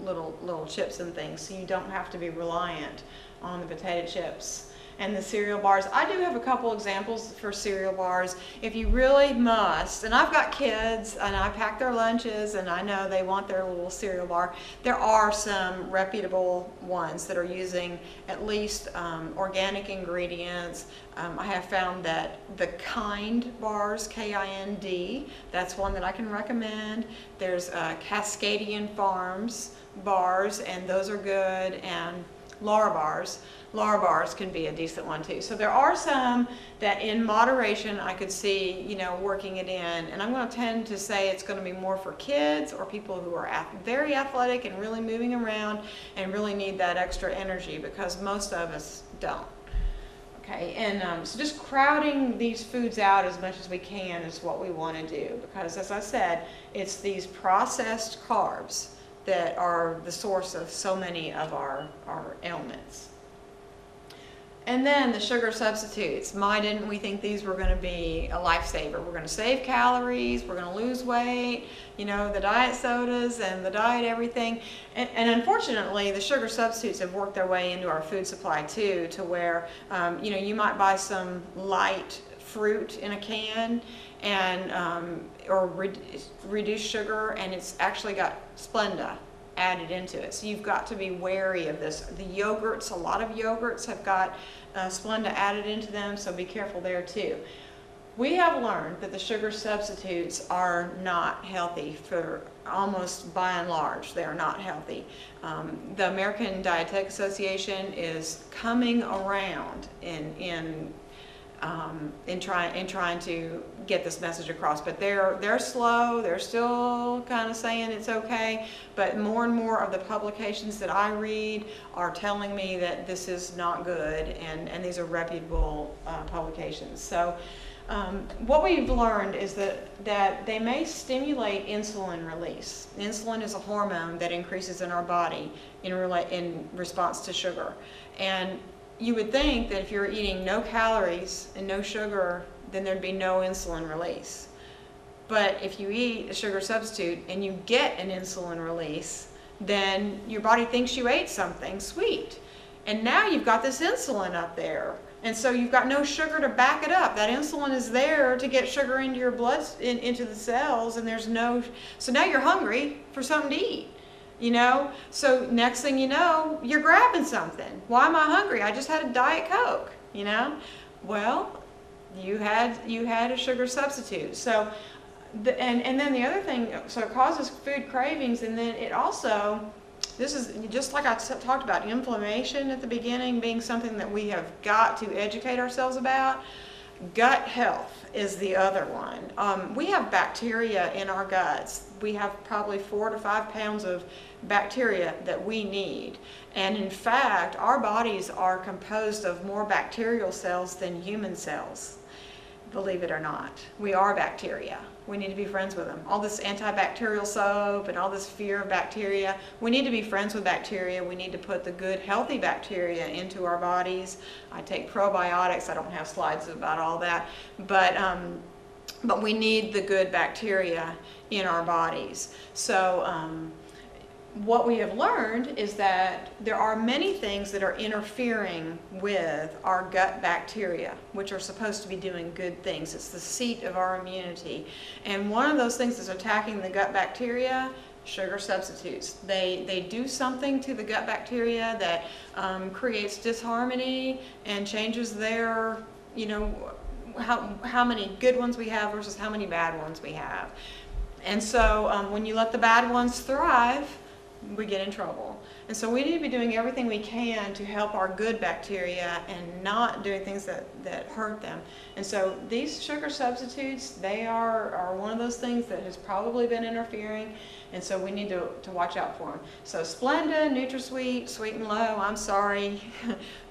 little chips and things, so you don't have to be reliant on the potato chips. And the cereal bars, I do have a couple examples for cereal bars if you really must. And I've got kids and I pack their lunches and I know they want their little cereal bar. There are some reputable ones that are using at least organic ingredients. I have found that the Kind bars, K-I-N-D, that's one that I can recommend. There's Cascadian Farms bars, and those are good, and Lara bars can be a decent one too. So there are some that in moderation I could see, you know, working it in, and I'm going to tend to say it's going to be more for kids or people who are very athletic and really moving around and really need that extra energy, because most of us don't. Okay, and so just crowding these foods out as much as we can is what we want to do, because as I said, it's these processed carbs that are the source of so many of our ailments. And then the sugar substitutes. My, didn't we think these were going to be a lifesaver? We're going to save calories, we're going to lose weight, you know, the diet sodas and the diet everything. And unfortunately, the sugar substitutes have worked their way into our food supply too, to where, you know, you might buy some light fruit in a can and or reduced sugar, and it's actually got Splenda added into it. So you've got to be wary of this. The yogurts, a lot of yogurts have got Splenda added into them, so be careful there too. We have learned that the sugar substitutes are not healthy for almost by and large. They are not healthy. The American Dietetic Association is coming around in trying to get this message across, but they're slow. They're still kind of saying it's okay, but more and more of the publications that I read are telling me that this is not good, and these are reputable publications. So what we've learned is that they may stimulate insulin release. Insulin is a hormone that increases in our body in response to sugar, and you would think that if you're eating no calories and no sugar, then there'd be no insulin release. But if you eat a sugar substitute and you get an insulin release, then your body thinks you ate something sweet. And now you've got this insulin up there. And so you've got no sugar to back it up. That insulin is there to get sugar into your blood, into the cells, and there's no, so now you're hungry for something to eat. You know, so next thing you know, you're grabbing something. Why am I hungry? I just had a Diet Coke, you know? Well, you had a sugar substitute. So, and then the other thing, so it causes food cravings, and then it also, this is just like I talked about inflammation at the beginning being something that we have got to educate ourselves about. Gut health is the other one. We have bacteria in our guts. We have probably 4 to 5 pounds of bacteria that we need. And in fact, our bodies are composed of more bacterial cells than human cells. Believe it or not, we are bacteria. We need to be friends with them. All this antibacterial soap and all this fear of bacteria, we need to be friends with bacteria. We need to put the good, healthy bacteria into our bodies. I take probiotics. I don't have slides about all that, but we need the good bacteria in our bodies. So what we have learned is that there are many things that are interfering with our gut bacteria, which are supposed to be doing good things. It's the seat of our immunity. And one of those things that's attacking the gut bacteria, sugar substitutes. They do something to the gut bacteria that creates disharmony and changes their, you know, how many good ones we have versus how many bad ones we have. And so when you let the bad ones thrive, we get in trouble. And so we need to be doing everything we can to help our good bacteria and not doing things that hurt them. And so these sugar substitutes, they are one of those things that has probably been interfering, and so we need to watch out for them. So Splenda, NutraSweet, Sweet and Low, I'm sorry,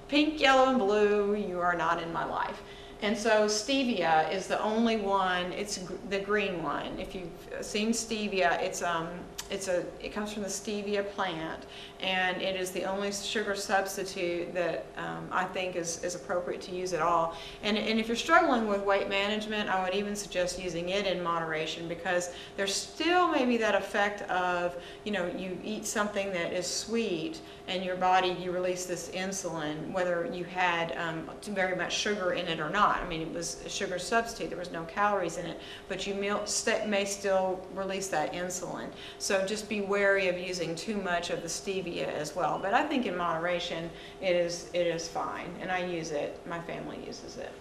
pink, yellow, and blue, you are not in my life. And so stevia is the only one, it's the green one. If you've seen stevia, it comes from the stevia plant, and it is the only sugar substitute that I think is appropriate to use at all. And if you're struggling with weight management, I would even suggest using it in moderation, because there's still maybe that effect of, you know, you eat something that is sweet and your body, you release this insulin, whether you had very much sugar in it or not. I mean, it was a sugar substitute, there was no calories in it, but you may still release that insulin. So just be wary of using too much of the stevia as well. But I think in moderation, it is fine, and I use it, my family uses it.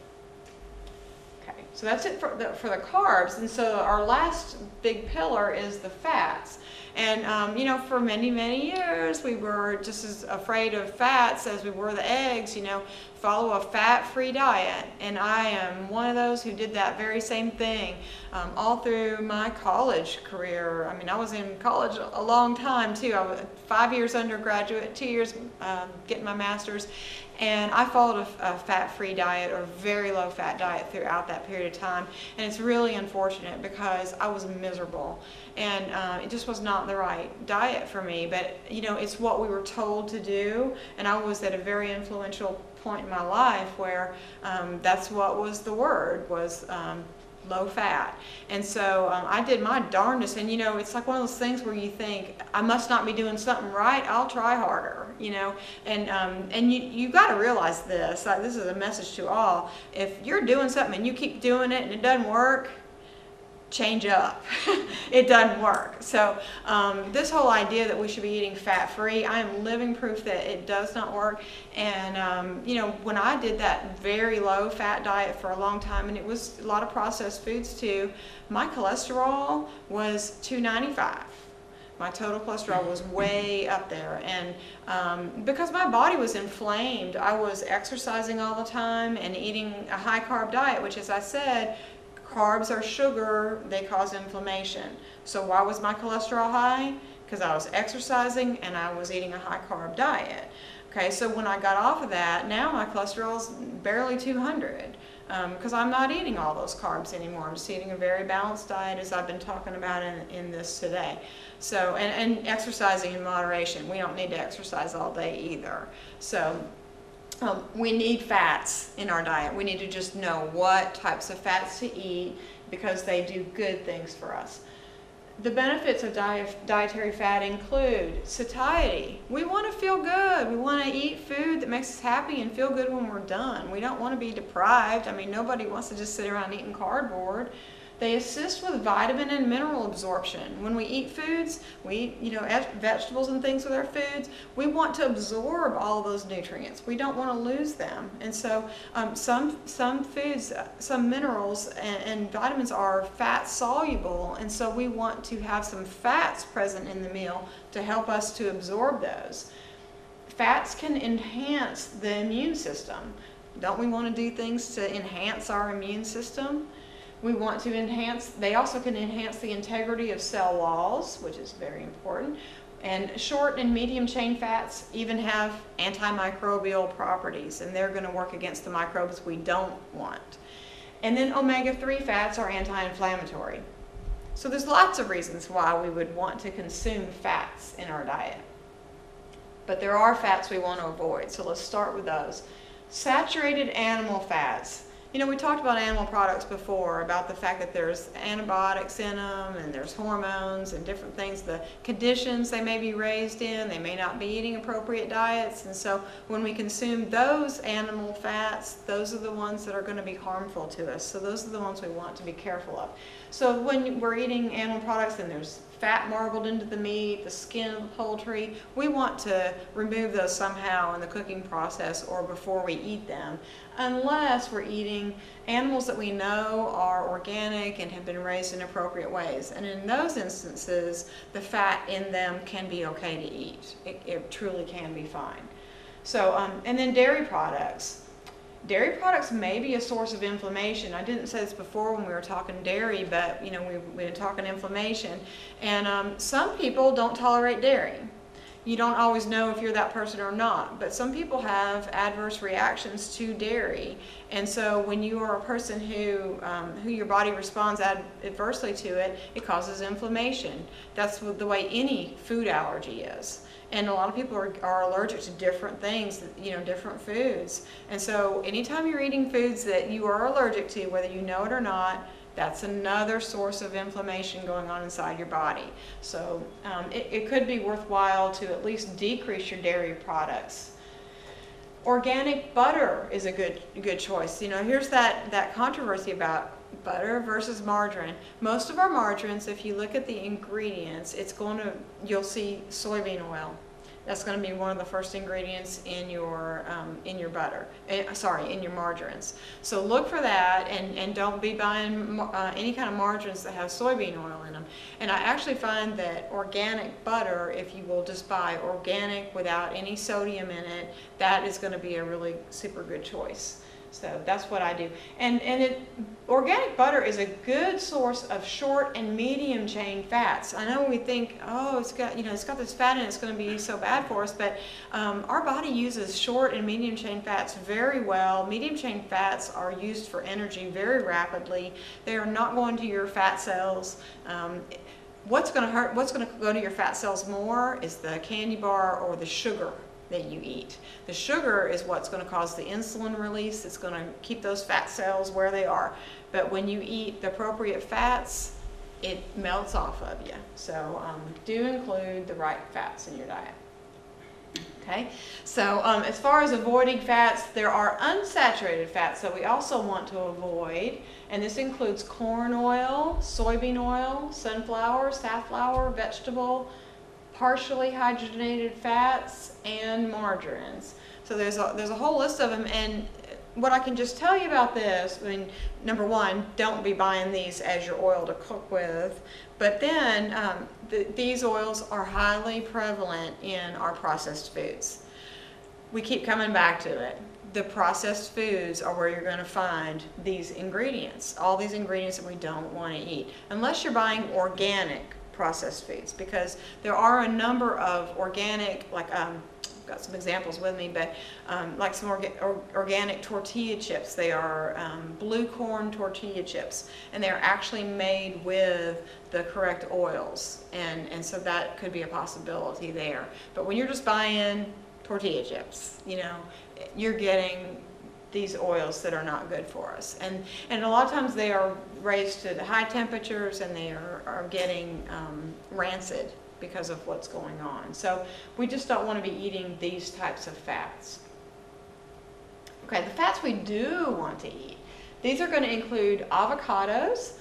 Okay, so that's it for the carbs. And so our last big pillar is the fats. And you know, for many, many years, we were just as afraid of fats as we were the eggs. You know, follow a fat-free diet. And I am one of those who did that very same thing all through my college career. I mean, I was in college a long time too. I was 5 years undergraduate, 2 years getting my master's. And I followed a fat-free diet or very low-fat diet throughout that period of time. And it's really unfortunate because I was miserable. And it just was not the right diet for me. But, you know, it's what we were told to do. And I was at a very influential point in my life where that's what was the word, was low fat. And so I did my darndest, and you know, it's like one of those things where you think, I must not be doing something right, I'll try harder, you know. And you got to realize this, like, this is a message to all. If you're doing something and you keep doing it and it doesn't work, change up. It doesn't work. So this whole idea that we should be eating fat-free, I am living proof that it does not work. And you know, when I did that very low-fat diet for a long time, and it was a lot of processed foods too, my cholesterol was 295. My total cholesterol was way up there, and because my body was inflamed, I was exercising all the time and eating a high-carb diet, which, as I said, carbs are sugar, they cause inflammation. So why was my cholesterol high? Because I was exercising and I was eating a high carb diet. Okay, so when I got off of that, now my cholesterol is barely 200 because I'm not eating all those carbs anymore. I'm just eating a very balanced diet, as I've been talking about in this today. So, and exercising in moderation. We don't need to exercise all day either. So we need fats in our diet. We need to just know what types of fats to eat because they do good things for us. The benefits of dietary fat include satiety. We want to feel good. We want to eat food that makes us happy and feel good when we're done. We don't want to be deprived. I mean, nobody wants to just sit around eating cardboard. They assist with vitamin and mineral absorption. When we eat foods, we eat, vegetables and things with our foods, we want to absorb all of those nutrients. We don't want to lose them. And so some foods, some minerals and vitamins are fat soluble, and so we want to have some fats present in the meal to help us to absorb those. Fats can enhance the immune system. Don't we want to do things to enhance our immune system? We want to they also can enhance the integrity of cell walls, which is very important. And short and medium chain fats even have antimicrobial properties, and they're going to work against the microbes we don't want. And then omega-3 fats are anti-inflammatory. So there's lots of reasons why we would want to consume fats in our diet. But there are fats we want to avoid, so let's start with those. Saturated animal fats. We talked about animal products before, about the fact that there's antibiotics in them and there's hormones and different things, the conditions they may be raised in, they may not be eating appropriate diets, and so when we consume those animal fats, those are the ones that are going to be harmful to us. So those are the ones we want to be careful of. So when we're eating animal products and there's fat marbled into the meat, the skin of the poultry, we want to remove those somehow in the cooking process or before we eat them, unless we're eating animals that we know are organic and have been raised in appropriate ways. And in those instances, the fat in them can be okay to eat. It truly can be fine. So, and then dairy products. Dairy products may be a source of inflammation. I didn't say this before when we were talking dairy, but we've been talking inflammation. And some people don't tolerate dairy. You don't always know if you're that person or not, but some people have adverse reactions to dairy. And so when you are a person who your body responds adversely to it, it causes inflammation. That's the way any food allergy is. And a lot of people are allergic to different things, different foods. And so anytime you're eating foods that you are allergic to, whether you know it or not, that's another source of inflammation going on inside your body. So it could be worthwhile to at least decrease your dairy products. Organic butter is a good choice. Here's that controversy about butter versus margarine. Most of our margarines, if you look at the ingredients, you'll see soybean oil. That's going to be one of the first ingredients in your butter. In your margarines. So look for that, and don't be buying any kind of margarines that have soybean oil in them. And I actually find that organic butter, if you will just buy organic without any sodium in it, that is going to be a really super good choice. So that's what I do. And organic butter is a good source of short and medium chain fats. I know we think, oh, it's got this fat in it, it's going to be so bad for us, but our body uses short and medium chain fats very well. Medium chain fats are used for energy very rapidly. They are not going to your fat cells. What's going to go to your fat cells more is the candy bar or the sugar that you eat. The sugar is what's going to cause the insulin release. It's going to keep those fat cells where they are. But when you eat the appropriate fats, it melts off of you. So do include the right fats in your diet. Okay, so as far as avoiding fats, there are unsaturated fats that we also want to avoid, and this includes corn oil, soybean oil, sunflower, safflower, vegetable, partially hydrogenated fats, and margarines. So there's a whole list of them, and what I can just tell you about this, number one, don't be buying these as your oil to cook with, but then these oils are highly prevalent in our processed foods. We keep coming back to it. The processed foods are where you're going to find these ingredients, all these ingredients that we don't want to eat, unless you're buying organic processed foods, because there are a number of organic, like I've got some examples with me, but like some organic tortilla chips. They are blue corn tortilla chips, and they're actually made with the correct oils, and so that could be a possibility there. But when you're just buying tortilla chips, you're getting these oils that are not good for us. And a lot of times they are raised to the high temperatures, and they are getting rancid because of what's going on. So we just don't want to be eating these types of fats. Okay, the fats we do want to eat, these are going to include avocados,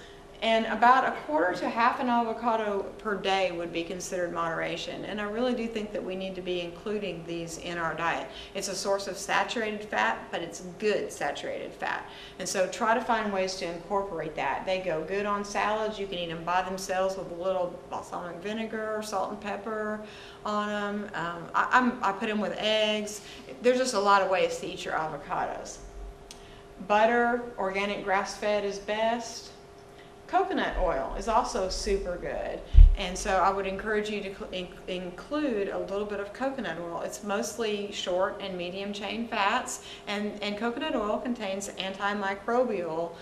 and about 1/4 to half an avocado per day would be considered moderation. And I really do think that we need to be including these in our diet. It's a source of saturated fat, but it's good saturated fat. And so try to find ways to incorporate that. They go good on salads. You can eat them by themselves with a little balsamic vinegar, salt and pepper on them. I put them with eggs. There's just a lot of ways to eat your avocados. Butter, organic grass-fed is best. Coconut oil is also super good, and so I would encourage you to include a little bit of coconut oil. It's mostly short and medium chain fats, and coconut oil contains antimicrobial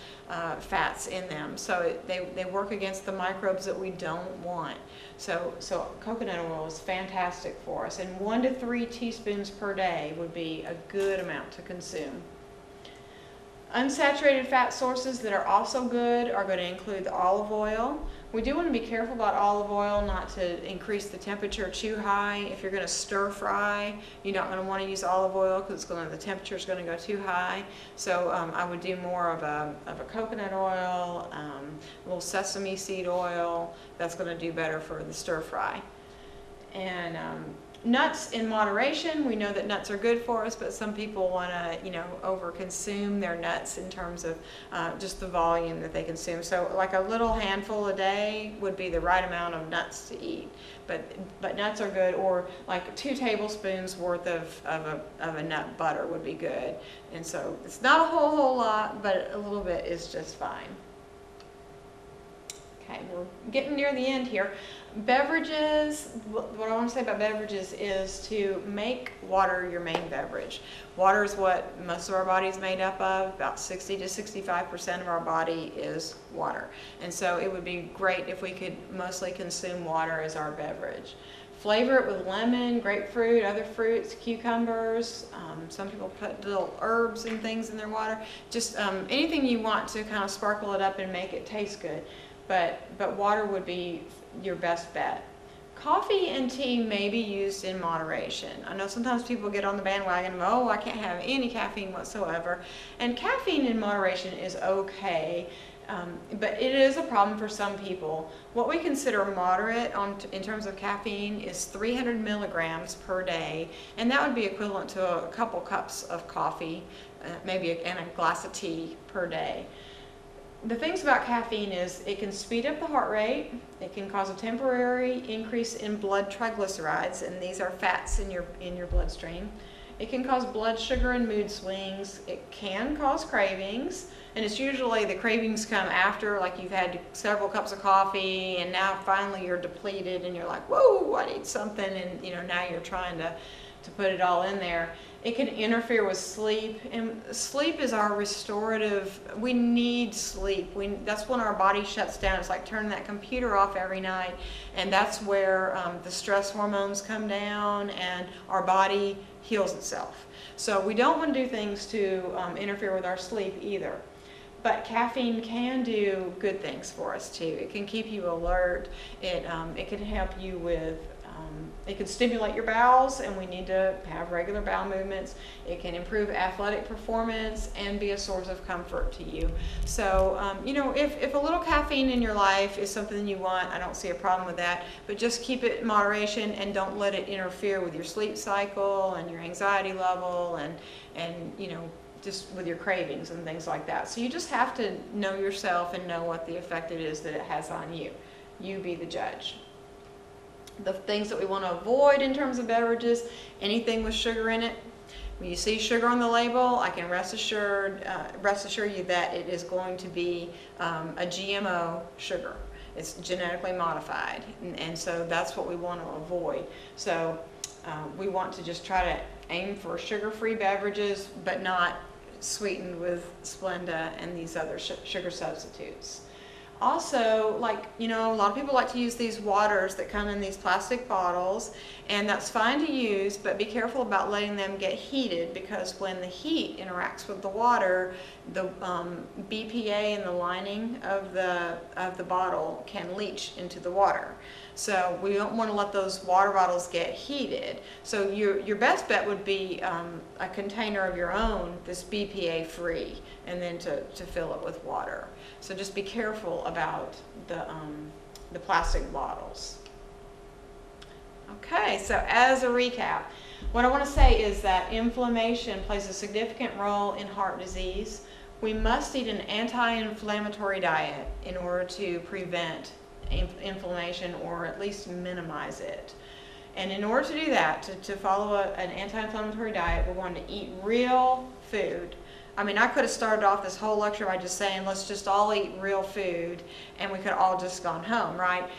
fats in them, so they work against the microbes that we don't want. So coconut oil is fantastic for us, and 1 to 3 teaspoons per day would be a good amount to consume. Unsaturated fat sources that are also good are going to include the olive oil. We do want to be careful about olive oil not to increase the temperature too high. If you're going to stir fry, you're not going to want to use olive oil because the temperature is going to go too high. So I would do more of a coconut oil, a little sesame seed oil. That's going to do better for the stir fry. And nuts in moderation. We know that nuts are good for us, but some people want to, over-consume their nuts in terms of just the volume that they consume. So like a little handful a day would be the right amount of nuts to eat. But nuts are good, or like 2 tablespoons worth of a nut butter would be good. And so it's not a whole lot, but a little bit is just fine. Okay, we're getting near the end here. Beverages, what I want to say about beverages is to make water your main beverage. Water is what most of our body is made up of. About 60 to 65% of our body is water. And so it would be great if we could mostly consume water as our beverage. Flavor it with lemon, grapefruit, other fruits, cucumbers. Some people put little herbs and things in their water. Just anything you want to kind of sparkle it up and make it taste good. But water would be your best bet. Coffee and tea may be used in moderation. I know sometimes people get on the bandwagon of, oh, I can't have any caffeine whatsoever. And caffeine in moderation is okay, but it is a problem for some people. What we consider moderate in terms of caffeine is 300 milligrams per day, and that would be equivalent to a couple cups of coffee, and a glass of tea per day. The things about caffeine is it can speed up the heart rate, it can cause a temporary increase in blood triglycerides, and these are fats in your bloodstream. It can cause blood sugar and mood swings. It can cause cravings, and it's usually the cravings come after, like you've had several cups of coffee and now finally you're depleted and you're like, whoa, I need something, and now you're trying to put it all in there. It can interfere with sleep, and sleep is our restorative. We need sleep. That's when our body shuts down. It's like turning that computer off every night, and that's where the stress hormones come down and our body heals itself. So we don't want to do things to interfere with our sleep either. But caffeine can do good things for us too. It can keep you alert. It can help you with it can stimulate your bowels, and we need to have regular bowel movements. It can improve athletic performance and be a source of comfort to you. So, if a little caffeine in your life is something you want, I don't see a problem with that. But just keep it in moderation and don't let it interfere with your sleep cycle and your anxiety level and just with your cravings and things like that. So you just have to know yourself and know what the effect it is that it has on you. You be the judge. The things that we want to avoid in terms of beverages, anything with sugar in it. When you see sugar on the label, I can rest assure you that it is going to be a GMO sugar. It's genetically modified, and so that's what we want to avoid. So we want to just try to aim for sugar-free beverages, but not sweetened with Splenda and these other sugar substitutes. Also, like, you know, a lot of people like to use these waters that come in these plastic bottles, and that's fine to use, but be careful about letting them get heated, because when the heat interacts with the water, the BPA in the lining of the bottle can leach into the water. So we don't want to let those water bottles get heated. So your best bet would be a container of your own that's BPA free, and then to fill it with water. So just be careful about the plastic bottles. Okay, so as a recap, what I want to say is that inflammation plays a significant role in heart disease. We must eat an anti-inflammatory diet in order to prevent inflammation, or at least minimize it. And in order to do that, to follow an anti-inflammatory diet, we're going to eat real food. I mean, I could have started off this whole lecture by just saying, let's just all eat real food, and we could all just gone home, right?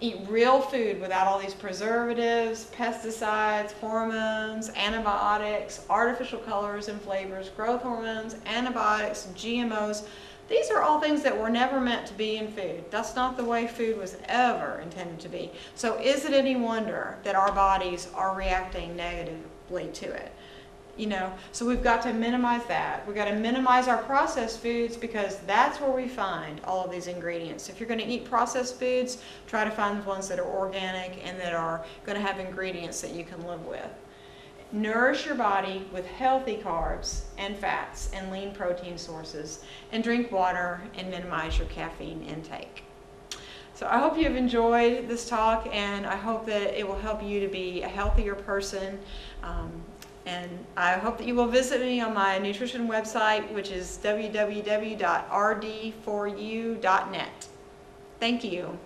Eat real food without all these preservatives, pesticides, hormones, antibiotics, artificial colors and flavors, growth hormones, antibiotics, GMOs. These are all things that were never meant to be in food. That's not the way food was ever intended to be. So is it any wonder that our bodies are reacting negatively to it? You know, so we've got to minimize that. We've got to minimize our processed foods, because that's where we find all of these ingredients. If you're going to eat processed foods, try to find the ones that are organic and that are going to have ingredients that you can live with. Nourish your body with healthy carbs and fats and lean protein sources, and drink water and minimize your caffeine intake. So I hope you've enjoyed this talk, and I hope that it will help you to be a healthier person. And I hope that you will visit me on my nutrition website, which is www.rd4u.net. Thank you.